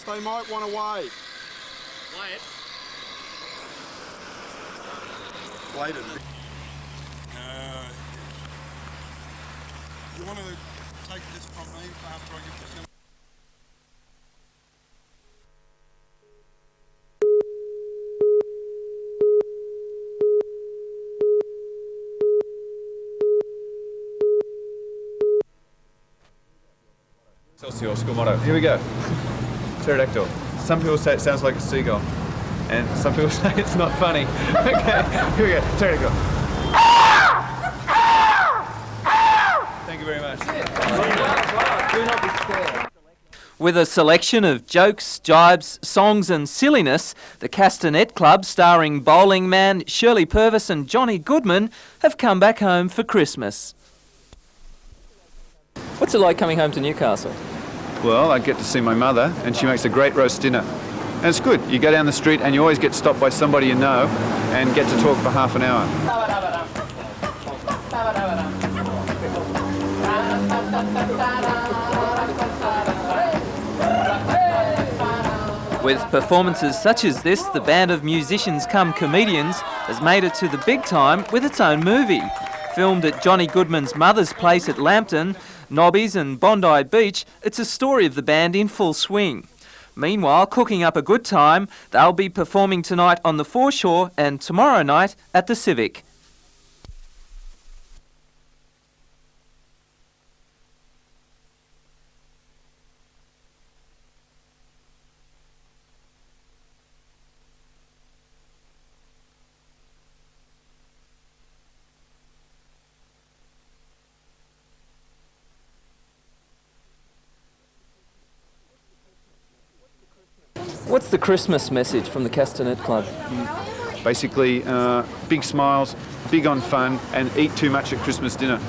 they might want to wait. Wait. Waited. You want to take this from me after I get this in? Excelsior, school motto. Here we go. Pterodactyl. Some people say it sounds like a seagull, and some people say it's not funny. Okay, here we go. Pterodactyl. Thank you very much. With a selection of jokes, jibes, songs and silliness, the Castanet Club, starring Bowling Man, Shirley Purvis and Johnny Goodman, have come back home for Christmas. What's it like coming home to Newcastle? Well, I get to see my mother, and she makes a great roast dinner. And it's good. You go down the street and you always get stopped by somebody you know and get to talk for half an hour. With performances such as this, the band of musicians cum comedians has made it to the big time with its own movie. Filmed at Johnny Goodman's mother's place at Lambton, Nobbies and Bondi Beach, it's a story of the band in full swing. Meanwhile, cooking up a good time, they'll be performing tonight on the foreshore and tomorrow night at the Civic. What's the Christmas message from the Castanet Club? Basically, big smiles, big on fun, and eat too much at Christmas dinner.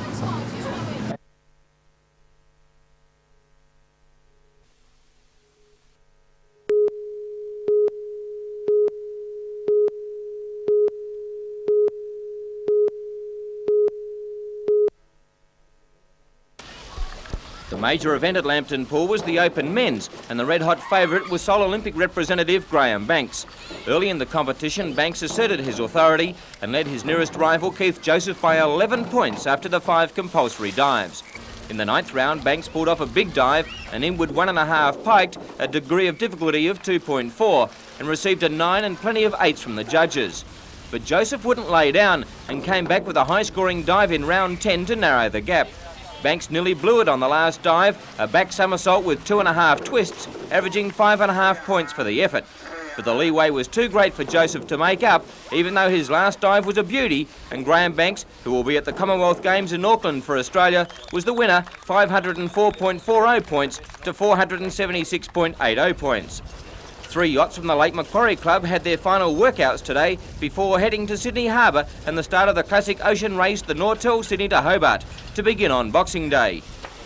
The major event at Lambton Pool was the Open Men's, and the red-hot favourite was Seoul Olympic representative Graham Banks. Early in the competition, Banks asserted his authority and led his nearest rival Keith Joseph by 11 points after the 5 compulsory dives. In the 9th round, Banks pulled off a big dive, an inward 1.5 piked, a degree of difficulty of 2.4, and received a 9 and plenty of 8s from the judges. But Joseph wouldn't lay down and came back with a high-scoring dive in round 10 to narrow the gap. Banks nearly blew it on the last dive, a back somersault with 2.5 twists, averaging 5.5 points for the effort. But the leeway was too great for Joseph to make up, even though his last dive was a beauty, and Graham Banks, who will be at the Commonwealth Games in Auckland for Australia, was the winner, 504.40 points to 476.80 points. 3 yachts from the Lake Macquarie Club had their final workouts today before heading to Sydney Harbour and the start of the classic ocean race, the Nortel Sydney to Hobart, to begin on Boxing Day.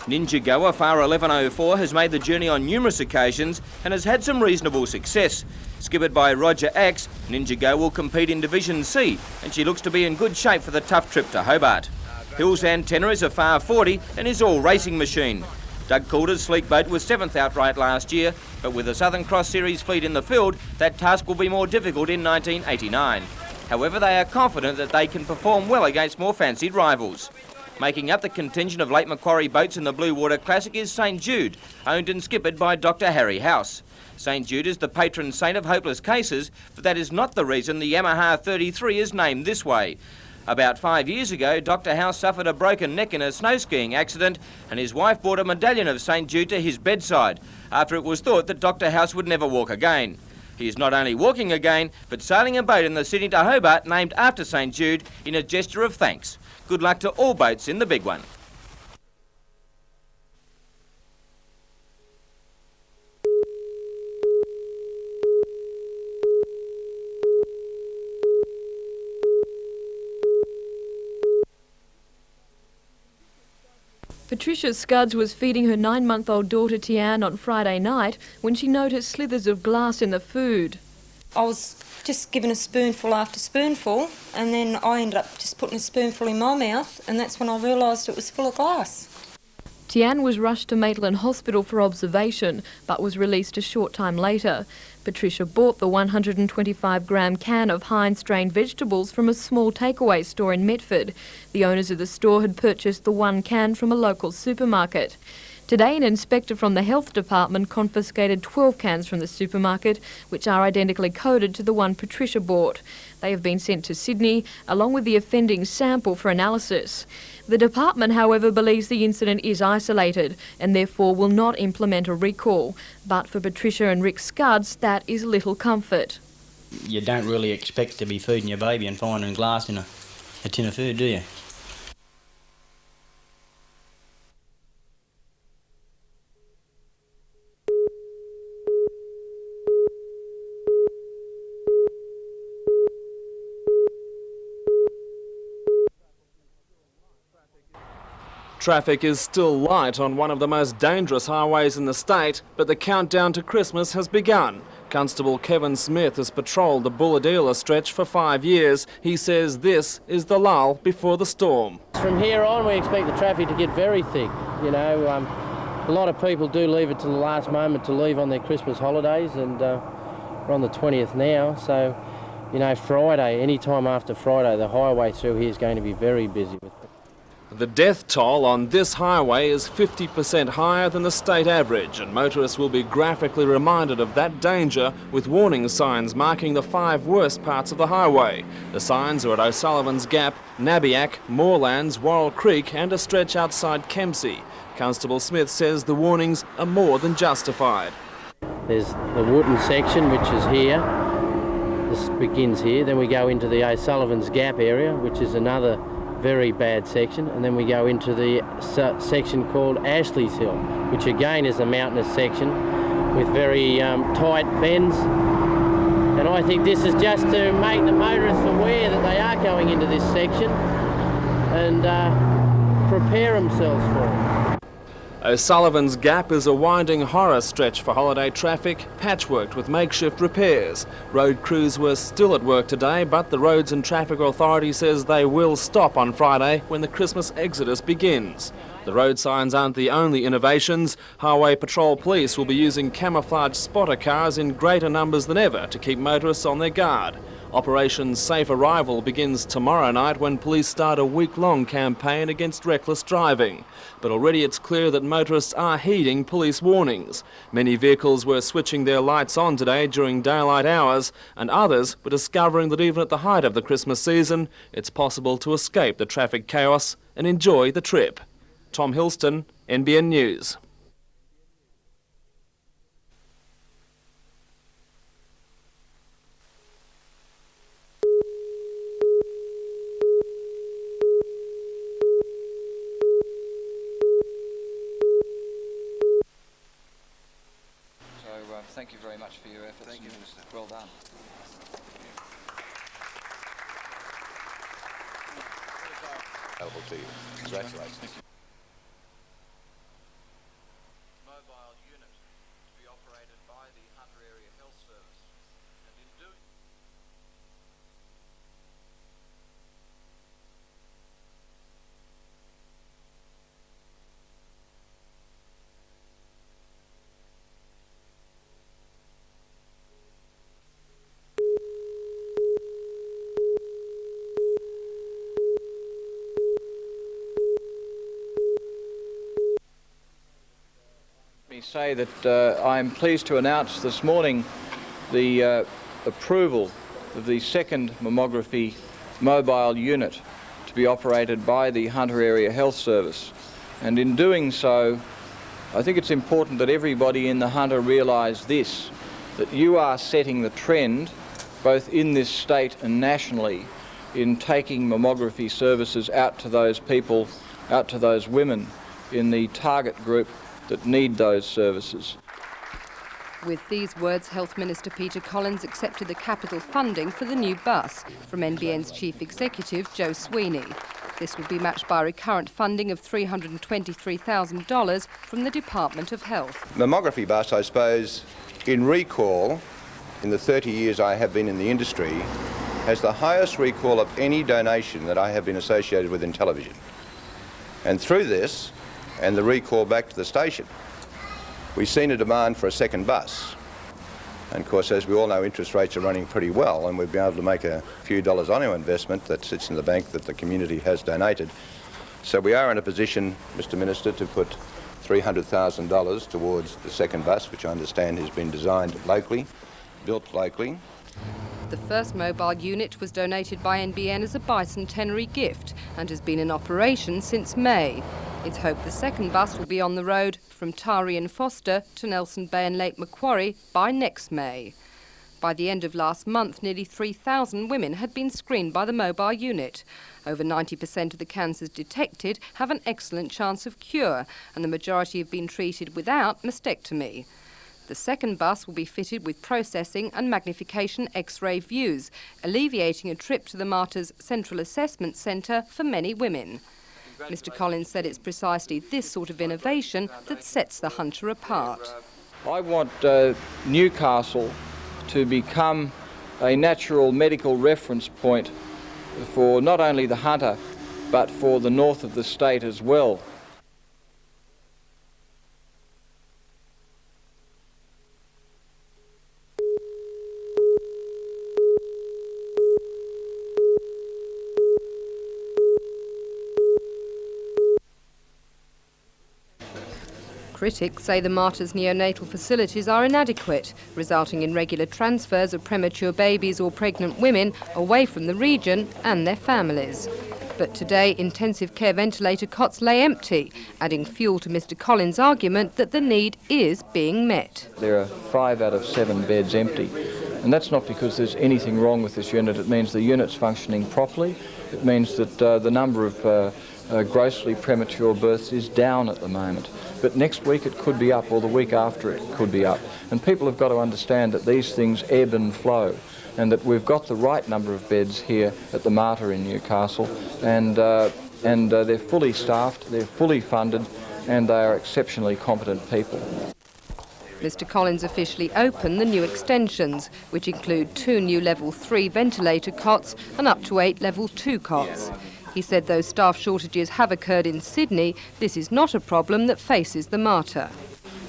Ninja Goa Far 1104 has made the journey on numerous occasions and has had some reasonable success. Skippered by Roger Axe, Ninja Go will compete in Division C, and she looks to be in good shape for the tough trip to Hobart. Hill's Antenna is a Far 40 and is all racing machine. Doug Calder's sleek boat was 7th outright last year, but with the Southern Cross Series fleet in the field, that task will be more difficult in 1989. However, they are confident that they can perform well against more fancied rivals. Making up the contingent of Lake Macquarie boats in the Blue Water Classic is St Jude, owned and skippered by Dr Harry House. St Jude is the patron saint of hopeless cases, but that is not the reason the Yamaha 33 is named this way. About 5 years ago, Dr House suffered a broken neck in a snow skiing accident, and his wife brought a medallion of St Jude to his bedside after it was thought that Dr House would never walk again. He is not only walking again, but sailing a boat in the Sydney to Hobart named after St Jude in a gesture of thanks. Good luck to all boats in the big one. Patricia Scudds was feeding her 9-month-old daughter Tian on Friday night when she noticed slithers of glass in the food. I was just given a spoonful after spoonful, and then I ended up just putting a spoonful in my mouth, and that's when I realised it was full of glass. Tian was rushed to Maitland Hospital for observation, but was released a short time later. Patricia bought the 125-gram can of Heinz strained vegetables from a small takeaway store in Metford. The owners of the store had purchased the one can from a local supermarket. Today, an inspector from the Health Department confiscated 12 cans from the supermarket, which are identically coded to the one Patricia bought. They have been sent to Sydney, along with the offending sample for analysis. The department, however, believes the incident is isolated and therefore will not implement a recall. But for Patricia and Rick Scudds, that is little comfort. You don't really expect to be feeding your baby and finding glass in a tin of food, do you? Traffic is still light on one of the most dangerous highways in the state, but the countdown to Christmas has begun. Constable Kevin Smith has patrolled the Bulahdelah stretch for 5 years. He says this is the lull before the storm. From here on, we expect the traffic to get very thick. You know, a lot of people do leave it to the last moment to leave on their Christmas holidays, and we're on the 20th now, so, you know, Friday, any time after Friday, the highway through here is going to be very busy with people. The death toll on this highway is 50% higher than the state average, and motorists will be graphically reminded of that danger with warning signs marking the 5 worst parts of the highway. The signs are at O'Sullivan's Gap, Nabiac, Moorlands, Worrell Creek and a stretch outside Kempsey. Constable Smith says the warnings are more than justified. There's the Wootton section, which is here. This begins here. Then we go into the O'Sullivan's Gap area, which is another very bad section, and then we go into the section called Ashley's Hill, which again is a mountainous section with very tight bends. And I think this is just to make the motorists aware that they are going into this section and prepare themselves for it. O'Sullivan's Gap is a winding horror stretch for holiday traffic, patchworked with makeshift repairs. Road crews were still at work today, but the Roads and Traffic Authority says they will stop on Friday when the Christmas exodus begins. The road signs aren't the only innovations. Highway Patrol Police will be using camouflage spotter cars in greater numbers than ever to keep motorists on their guard. Operation Safe Arrival begins tomorrow night when police start a week-long campaign against reckless driving. But already it's clear that motorists are heeding police warnings. Many vehicles were switching their lights on today during daylight hours, and others were discovering that even at the height of the Christmas season, it's possible to escape the traffic chaos and enjoy the trip. Tom Hilston, NBN News. Thank you very much for your efforts. Thank you, Minister. Well done. Available to you. Congratulations. Mobile unit to be operated by the Hunter Area Health Service, and in doing say that I'm pleased to announce this morning the approval of the second mammography mobile unit to be operated by the Hunter Area Health Service. And in doing so, I think it's important that everybody in the Hunter realise this, that you are setting the trend both in this state and nationally in taking mammography services out to those people, out to those women in the target group that need those services. With these words, Health Minister Peter Collins accepted the capital funding for the new bus from NBN's Chief Executive, Joe Sweeney. This will be matched by recurrent funding of $323,000 from the Department of Health. Mammography bus, I suppose, in recall, in the 30 years I have been in the industry, has the highest recall of any donation that I have been associated with in television. And through this, and the recall back to the station, we've seen a demand for a second bus. And of course, as we all know, interest rates are running pretty well, and we've been able to make a few dollars on our investment that sits in the bank that the community has donated. So we are in a position, Mr. Minister, to put $300,000 towards the second bus, which I understand has been designed locally, built locally. The first mobile unit was donated by NBN as a bicentenary gift and has been in operation since May. It's hoped the second bus will be on the road from Tari and Foster to Nelson Bay and Lake Macquarie by next May. By the end of last month, nearly 3,000 women had been screened by the mobile unit. Over 90% of the cancers detected have an excellent chance of cure, and the majority have been treated without mastectomy. The second bus will be fitted with processing and magnification X-ray views, alleviating a trip to the Mater's Central Assessment Centre for many women. Mr. Collins said it's precisely this sort of innovation that sets the Hunter apart. I want Newcastle to become a natural medical reference point for not only the Hunter, but for the north of the state as well. Critics say the Mater's neonatal facilities are inadequate, resulting in regular transfers of premature babies or pregnant women away from the region and their families. But today, intensive care ventilator cots lay empty, adding fuel to Mr. Collins' argument that the need is being met. There are 5 out of 7 beds empty, and that's not because there's anything wrong with this unit. It means the unit's functioning properly. It means that the number of grossly premature births is down at the moment. But next week it could be up, or the week after it could be up. And people have got to understand that these things ebb and flow, and that we've got the right number of beds here at the Mater in Newcastle, and they're fully staffed, they're fully funded, and they are exceptionally competent people. Mr. Collins officially opened the new extensions, which include 2 new level 3 ventilator cots and up to 8 level 2 cots. He said though staff shortages have occurred in Sydney, this is not a problem that faces the Mater.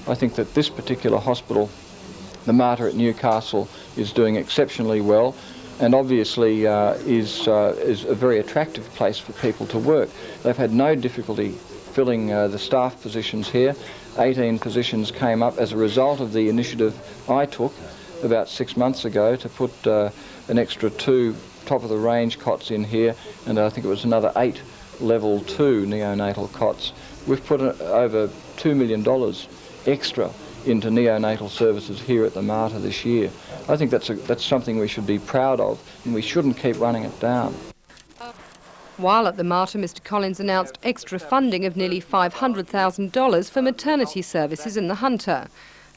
I think that this particular hospital, the Mater at Newcastle, is doing exceptionally well, and obviously is a very attractive place for people to work. They've had no difficulty filling the staff positions here. 18 positions came up as a result of the initiative I took about 6 months ago to put an extra 2 top-of-the-range cots in here, and I think it was another 8 level 2 neonatal cots. We've put over $2 million extra into neonatal services here at the Mater this year. I think that's something we should be proud of, and we shouldn't keep running it down. While at the Mater, Mr. Collins announced extra funding of nearly $500,000 for maternity services in the Hunter.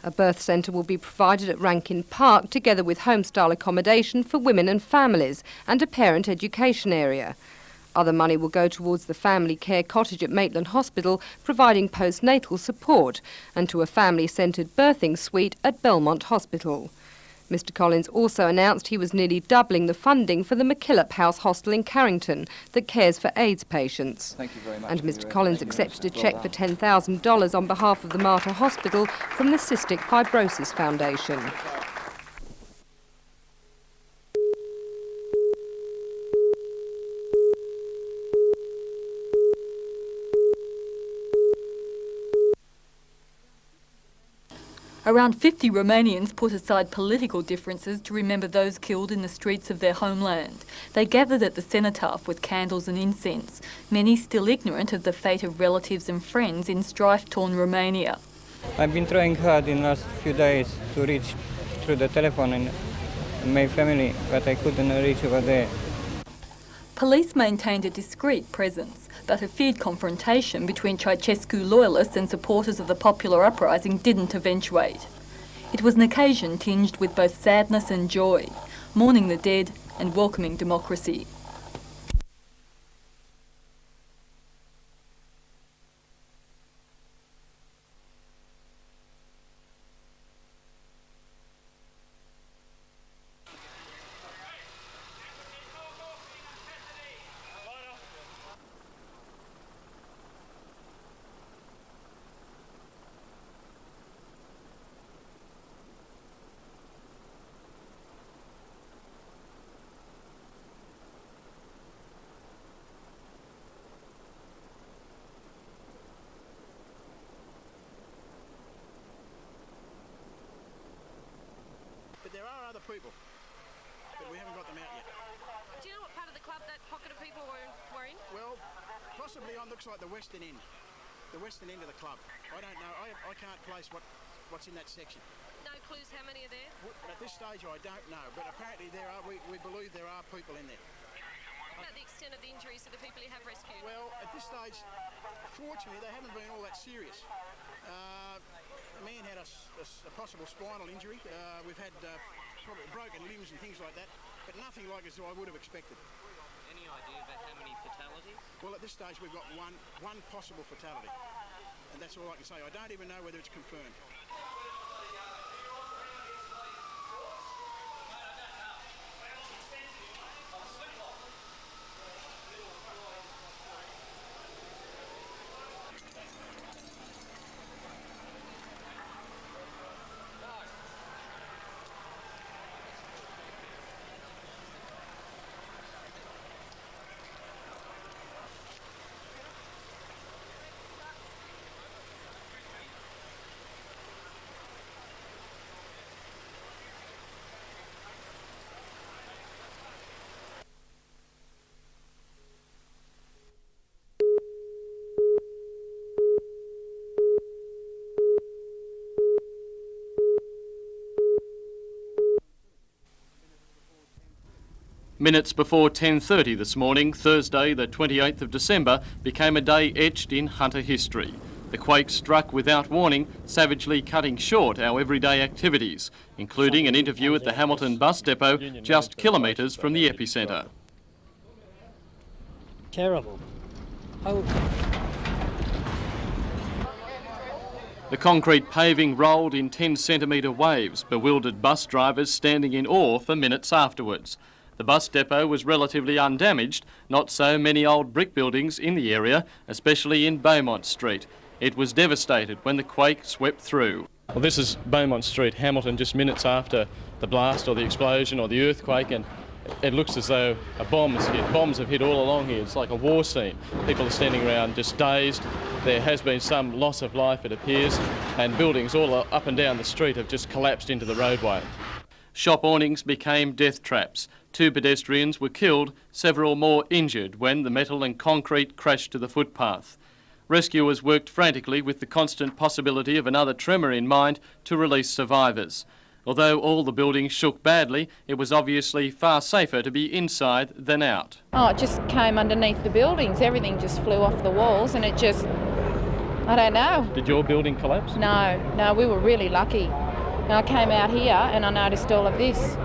A birth centre will be provided at Rankin Park, together with home-style accommodation for women and families and a parent education area. Other money will go towards the family care cottage at Maitland Hospital, providing postnatal support, and to a family-centred birthing suite at Belmont Hospital. Mr. Collins also announced he was nearly doubling the funding for the MacKillop House Hostel in Carrington that cares for AIDS patients. Thank you very much. And Mr. Collins accepted a cheque for $10,000 on behalf of the Mater Hospital from the Cystic Fibrosis Foundation. Around 50 Romanians put aside political differences to remember those killed in the streets of their homeland. They gathered at the cenotaph with candles and incense, many still ignorant of the fate of relatives and friends in strife-torn Romania. I've been trying hard in the last few days to reach through the telephone and my family, but I couldn't reach over there. Police maintained a discreet presence, but a feared confrontation between Ceausescu loyalists and supporters of the popular uprising didn't eventuate. It was an occasion tinged with both sadness and joy, mourning the dead and welcoming democracy. Possibly it looks like the western end of the club. I don't know. I can't place what's in that section. No clues how many are there? At this stage, I don't know, but apparently there are. We believe there are people in there. What about the extent of the injuries to the people you have rescued? Well, at this stage, fortunately, they haven't been all that serious. A man had a possible spinal injury. We've had probably broken limbs and things like that, but nothing like as I would have expected. Any idea about how many fatalities? Well, at this stage, we've got one possible fatality, and that's all I can say. I don't even know whether it's confirmed. Minutes before 10:30 this morning, Thursday the 28th of December, became a day etched in Hunter history. The quake struck without warning, savagely cutting short our everyday activities, including an interview at the Hamilton bus depot just kilometres from the epicentre. Terrible. The concrete paving rolled in 10-centimetre waves, bewildered bus drivers standing in awe for minutes afterwards. The bus depot was relatively undamaged, not so many old brick buildings in the area, especially in Beaumont Street. It was devastated when the quake swept through. Well, this is Beaumont Street, Hamilton, just minutes after the blast or the explosion or the earthquake, and it looks as though a bomb has hit. Bombs have hit all along here. It's like a war scene. People are standing around just dazed. There has been some loss of life, it appears, and buildings all up and down the street have just collapsed into the roadway. Shop awnings became death traps. 2 pedestrians were killed, several more injured when the metal and concrete crashed to the footpath. Rescuers worked frantically with the constant possibility of another tremor in mind to release survivors. Although all the buildings shook badly, it was obviously far safer to be inside than out. Oh, it just came underneath the buildings. Everything just flew off the walls and it just, I don't know. Did your building collapse? No, we were really lucky. And I came out here and I noticed all of this.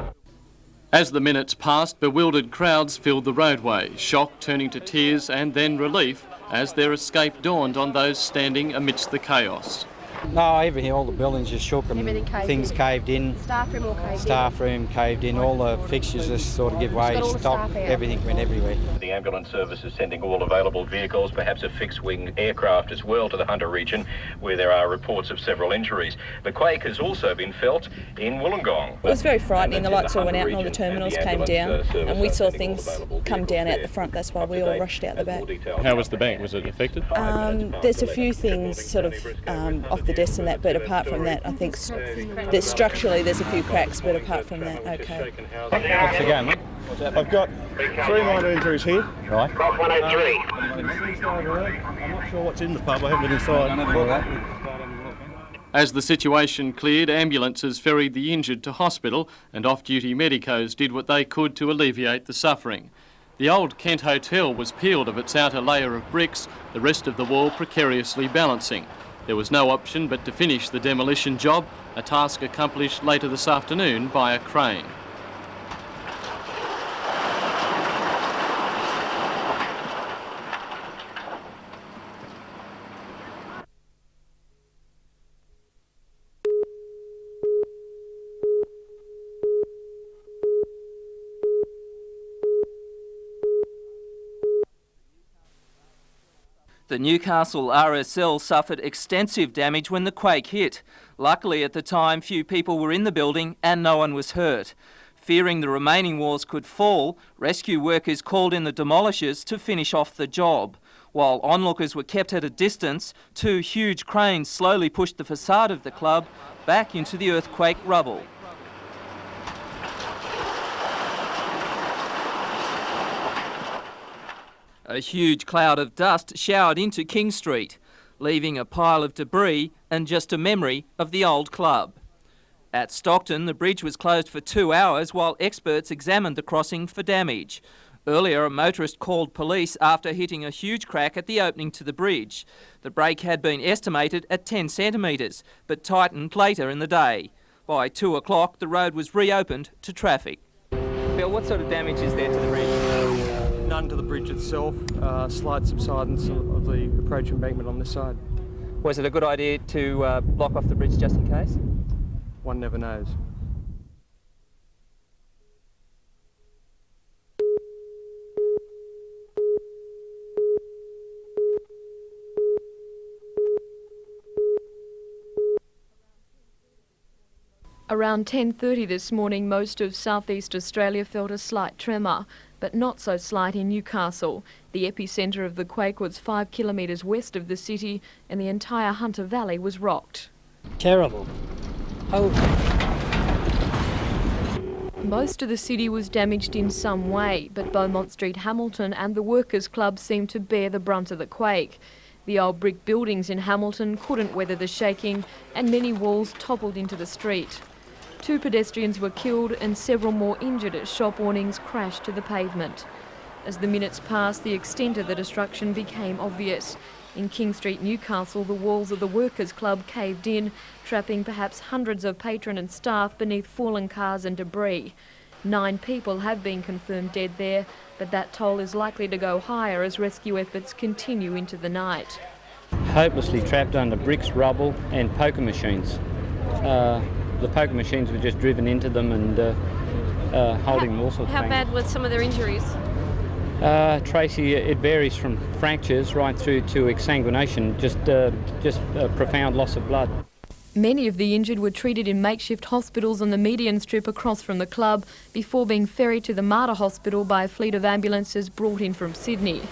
As the minutes passed, bewildered crowds filled the roadway, shock turning to tears and then relief as their escape dawned on those standing amidst the chaos. No, everything, all the buildings just shook and things caved in. Staff room all caved in. Staff room caved in, all the fixtures just sort of give way, stock, everything went everywhere. The ambulance service is sending all available vehicles, perhaps a fixed-wing aircraft as well, to the Hunter region, where there are reports of several injuries. The quake has also been felt in Wollongong. It was very frightening. The lights all went out and all the terminals came down, and we saw things come down out the front. That's why we all rushed out the back. How was the bank? Was it affected? There's a few things sort of off the desk and that, but apart from that, I think that structurally there's a few cracks, but apart from that, okay. What's the game, mate? I've got 3 minor injuries here. Right. Block 103. I'm not sure what's in the pub. I haven't been inside. As the situation cleared, ambulances ferried the injured to hospital and off-duty medicos did what they could to alleviate the suffering. The old Kent Hotel was peeled of its outer layer of bricks, the rest of the wall precariously balancing. There was no option but to finish the demolition job, a task accomplished later this afternoon by a crane. The Newcastle RSL suffered extensive damage when the quake hit. Luckily at the time few people were in the building and no one was hurt. Fearing the remaining walls could fall, rescue workers called in the demolishers to finish off the job. While onlookers were kept at a distance, 2 huge cranes slowly pushed the facade of the club back into the earthquake rubble. A huge cloud of dust showered into King Street, leaving a pile of debris and just a memory of the old club. At Stockton, the bridge was closed for 2 hours while experts examined the crossing for damage. Earlier, a motorist called police after hitting a huge crack at the opening to the bridge. The break had been estimated at 10 centimetres, but tightened later in the day. By 2 o'clock, the road was reopened to traffic. Bill, what sort of damage is there to the bridge? None to the bridge itself, slight subsidence of the approach embankment on this side. Was it a good idea to block off the bridge just in case? One never knows. Around 10:30 this morning, most of southeast Australia felt a slight tremor, but not so slight in Newcastle. The epicentre of the quake was 5 kilometres west of the city, and the entire Hunter Valley was rocked. Terrible. Oh. Most of the city was damaged in some way, but Beaumont Street, Hamilton and the Workers' Club seemed to bear the brunt of the quake. The old brick buildings in Hamilton couldn't weather the shaking, and many walls toppled into the street. 2 pedestrians were killed and several more injured as shop awnings crashed to the pavement. As the minutes passed, the extent of the destruction became obvious. In King Street, Newcastle, the walls of the Workers' Club caved in, trapping perhaps hundreds of patron and staff beneath fallen cars and debris. 9 people have been confirmed dead there, but that toll is likely to go higher as rescue efforts continue into the night. Hopelessly trapped under bricks, rubble and poker machines. The poker machines were just driven into them and holding all sorts of things. How bad were some of their injuries? Tracy, it varies from fractures right through to exsanguination, just a profound loss of blood. Many of the injured were treated in makeshift hospitals on the median strip across from the club before being ferried to the Mater Hospital by a fleet of ambulances brought in from Sydney.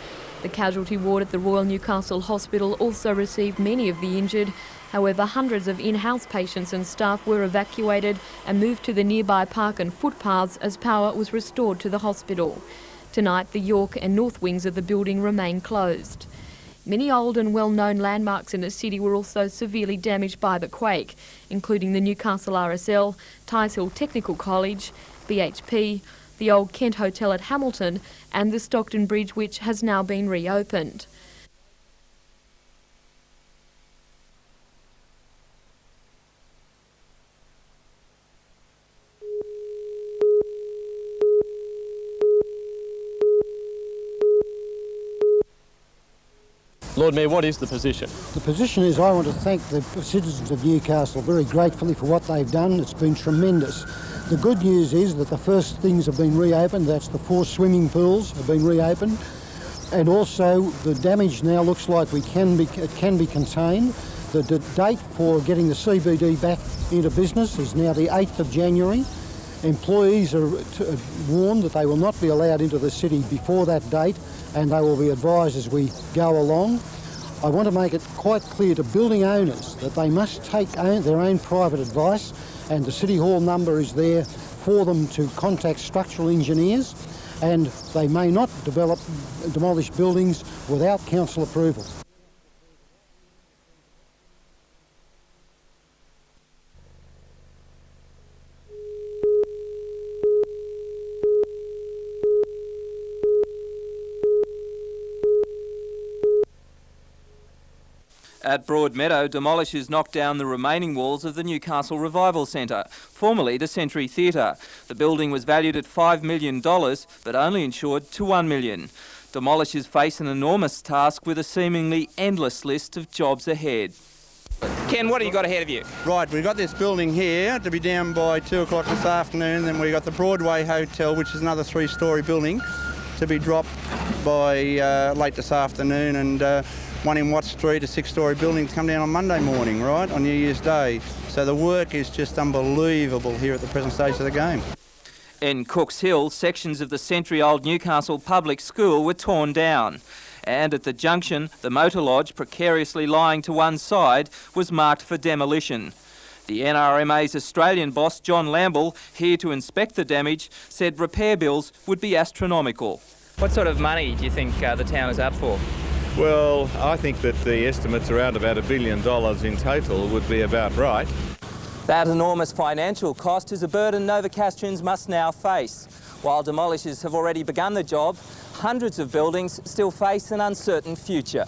The casualty ward at the Royal Newcastle Hospital also received many of the injured. However, hundreds of in-house patients and staff were evacuated and moved to the nearby park and footpaths as power was restored to the hospital. Tonight, the York and North wings of the building remain closed. Many old and well-known landmarks in the city were also severely damaged by the quake, including the Newcastle RSL, Tighes Hill Technical College, BHP, the old Kent Hotel at Hamilton and the Stockton Bridge, which has now been reopened. Lord Mayor, what is the position? The position is I want to thank the citizens of Newcastle very gratefully for what they've done. It's been tremendous. The good news is that the first things have been reopened. That's the 4 swimming pools have been reopened. And also the damage now looks like it can be contained. The date for getting the CBD back into business is now the 8th of January. Employees are warned that they will not be allowed into the city before that date, and they will be advised as we go along. I want to make it quite clear to building owners that they must take their own private advice, and the City Hall number is there for them to contact structural engineers, and they may not demolish buildings without council approval. At Broadmeadow, demolishers knocked down the remaining walls of the Newcastle Revival Centre, formerly the Century Theatre. The building was valued at $5 million, but only insured to $1 million. Demolishers face an enormous task with a seemingly endless list of jobs ahead. Ken, what have you got ahead of you? Right, we've got this building here to be down by 2 o'clock this afternoon, then we've got the Broadway Hotel, which is another 3-storey building, to be dropped by late this afternoon, and one in Watt Street, a 6-storey building, to come down on Monday morning, right, on New Year's Day. So the work is just unbelievable here at the present stage of the game. In Cooks Hill, sections of the century-old Newcastle Public School were torn down. And at the junction, the motor lodge, precariously lying to one side, was marked for demolition. The NRMA's Australian boss, John Lamble, here to inspect the damage, said repair bills would be astronomical. What sort of money do you think the town is up for? Well, I think that the estimates around about $1 billion in total would be about right. That enormous financial cost is a burden Novocastrians must now face. While demolishers have already begun the job, hundreds of buildings still face an uncertain future.